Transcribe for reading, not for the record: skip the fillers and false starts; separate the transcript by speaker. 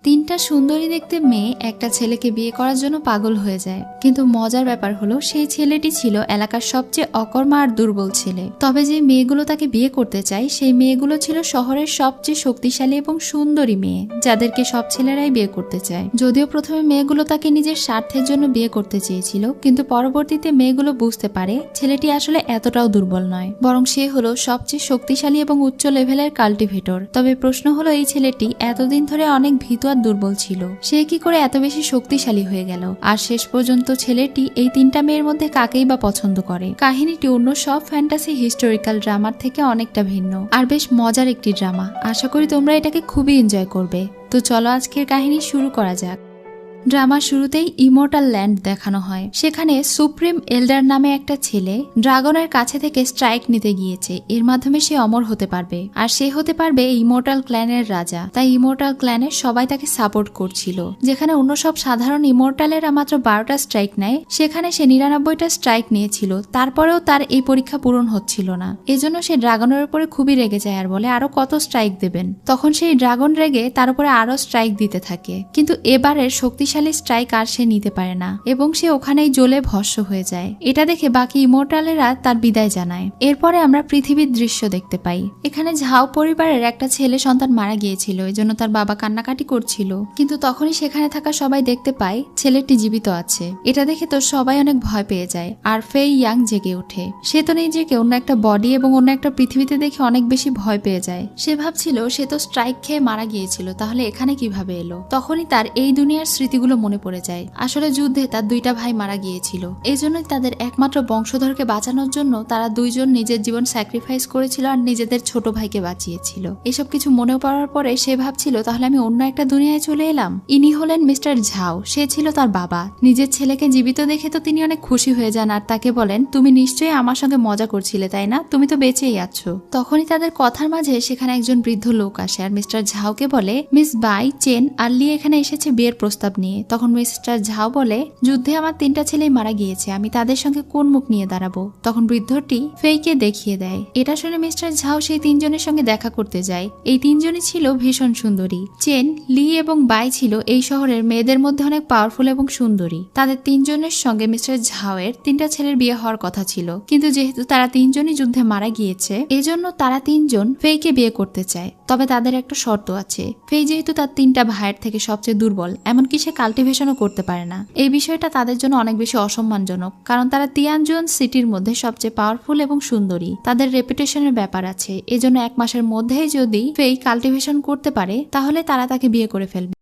Speaker 1: তিনটা সুন্দরী দেখতে মেয়ে একটা ছেলেকে বিয়ে করার জন্য পাগল হয়ে যায়, কিন্তু মজার ব্যাপার হলো সেই ছেলেটি ছিল এলাকার সবচেয়ে অকর্মা আর দুর্বল ছেলে। তবে যে মেয়েগুলো তাকে বিয়ে করতে চায় সেই মেয়েগুলো ছিল শহরের সবচেয়ে শক্তিশালী এবং সুন্দরী মেয়ে, যাদেরকে সব ছেলেরাই বিয়ে করতে চায়। যদিও প্রথমে মেয়েগুলো তাকে নিজের স্বার্থের জন্য বিয়ে করতে চেয়েছিল, কিন্তু পরবর্তীতে মেয়েগুলো বুঝতে পারে ছেলেটি আসলে এতটাও দুর্বল নয়, বরং সে হলো সবচেয়ে শক্তিশালী এবং উচ্চ লেভেলের কাল্টিভেটর। তবে প্রশ্ন হলো এই ছেলেটি এতদিন ধরে অনেক ভীতু আর দুর্বল ছিল, সে কি করে এত বেশি শক্তিশালী হয়ে গেল? আর শেষ পর্যন্ত ছেলেটি এই তিনটা মেয়ের মধ্যে কাকেই বা পছন্দ করে? কাহিনীটি অন্য সব ফ্যান্টাসি হিস্টোরিক্যাল ড্রামার থেকে অনেকটা ভিন্ন আর বেশ মজার একটি ড্রামা। আশা করি তোমরা এটাকে খুবই এনজয় করবে। তো চলো আজকের কাহিনী শুরু করা যাক। ড্রামার শুরুতেই ইমর্টাল ল্যান্ড দেখানো হয়। সেখানে সুপ্রিম এল্ডার নামে একটা ছেলে ড্রাগনের কাছে থেকে স্ট্রাইক নিতে গিয়েছে, এর মাধ্যমে সে অমর হতে পারবে আর সে হতে পারবে ইমর্টাল ক্ল্যানের রাজা। তাই ইমর্টাল ক্ল্যানের সবাই তাকে সাপোর্ট করছিল। যেখানে অন্য সব সাধারণ ইমর্টালেরা মাত্র 12টা স্ট্রাইক নেয়, সেখানে সে 99টা স্ট্রাইক নিয়েছিল। তারপরেও তার এই পরীক্ষা পূরণ হচ্ছিল না, এজন্য সে ড্রাগনের উপরে খুবই রেগে যায় আর বলে আরো কত স্ট্রাইক দেবেন। তখন সেই ড্রাগন রেগে তার উপরে আরো স্ট্রাইক দিতে থাকে, কিন্তু এবারের শক্তিশালী স্ট্রাইক আর সে নিতে পারে না এবং সে ওখানেই জ্বলে ভস্ম হয়ে যায়। এটা দেখে বাকি ইমর্টালেরা তার বিদায় জানায়। এরপরে আমরা পৃথিবীর দৃশ্য দেখতে পাই। এখানে ঝাও পরিবারের একটা ছেলে সন্তান মারা গিয়েছিল, এজন্য তার বাবা কান্নাকাটি করছিল, কিন্তু তখনই সেখানে থাকা সবাই দেখতে পায় ছেলেটি জীবিত আছে। এটা দেখে তো সবাই অনেক ভয় পেয়ে যায় আর ফেই ইয়াং জেগে ওঠে। সে তো নিজেকে অন্য একটা বডি এবং অন্য একটা পৃথিবীতে দেখে অনেক বেশি ভয় পেয়ে যায়। সে ভাবছিল সে তো স্ট্রাইক খেয়ে মারা গিয়েছিল, তাহলে এখানে কিভাবে এলো? তখনই তার এই দুনিয়ার স্মৃতিগুলো মনে পড়ে যায়। আসলে যুদ্ধে তার দুইটা ভাই মারা গিয়েছিল, এই জন্যই তাদের একমাত্র বংশধরকে বাঁচানোর জন্য তারা দুইজন নিজের জীবন স্যাক্রিফাইস করেছিল আর নিজেদের ছোট ভাইকে বাঁচিয়েছিল। এসব কিছু মনে পড়ার পরে সে ভাবছিল তাহলে আমি অন্য একটা দুনিয়ায় চলে এলাম। ইনি হলেন মিস্টার ঝাও, সে ছিল তার বাবা। নিজের ছেলেকে জীবিত দেখে তো তিনি অনেক খুশি হয়ে যান আর তাকে বলেন তুমি নিশ্চয়ই আমার সঙ্গে মজা করছিলে তাই না? তুমি তো বেঁচেই আছো। তখনই তাদের কথার মাঝে সেখানে একজন বৃদ্ধ লোক আসে আর মিস্টার ঝাওকে বলে মিস বাই চেন আর লি এখানে এসেছে বিয়ের প্রস্তাব নিয়ে। তখন মিস্টার ঝাও বলে যুদ্ধে আমার 3টা ছেলেই মারা গিয়েছে, আমি তাদের সঙ্গে কোন মুখ নিয়ে দাঁড়াবো? তখন বৃদ্ধটি ফেইকে দেখিয়ে দেয়। এটা শুনে মিস্টার ঝাও সেই 3জনের সঙ্গে দেখা করতে যায়। এই 3জনই ছিল ভীষণ সুন্দরী। চেন, লি এবং বাই ছিল এই শহরের মেয়েদের মধ্যে অনেক পাওয়ারফুল এবং সুন্দরী। তাদের 3জনের সঙ্গে মিস্টার ঝাওয়ের 3টা ছেলের বিয়ে হওয়ার কথা ছিল, কিন্তু যেহেতু তারা 3জনই যুদ্ধে মারা গিয়েছে এজন্য তারা 3জন ফেইকে বিয়ে করতে চায়। তবে তাদের একটা শর্ত আছে, ফেই যেহেতু তার 3টা ভাইয়ের থেকে সবচেয়ে দুর্বল, এমনকি সে কাল্টিভেশনও করতে পারে না। এই বিষয়টা তাদের জন্য অনেক বেশি অসম্মানজনক, কারণ তারা তিয়ানজুয়ান সিটির মধ্যে সবচেয়ে পাওয়ারফুল এবং সুন্দরী। তাদের রেপুটেশনের ব্যাপার আছে, এজন্য 1 মাসের মধ্যেই যদি ফেই কাল্টিভেশন করতে পারে তাহলে তারা তাকে বিয়ে করে ফেলবে।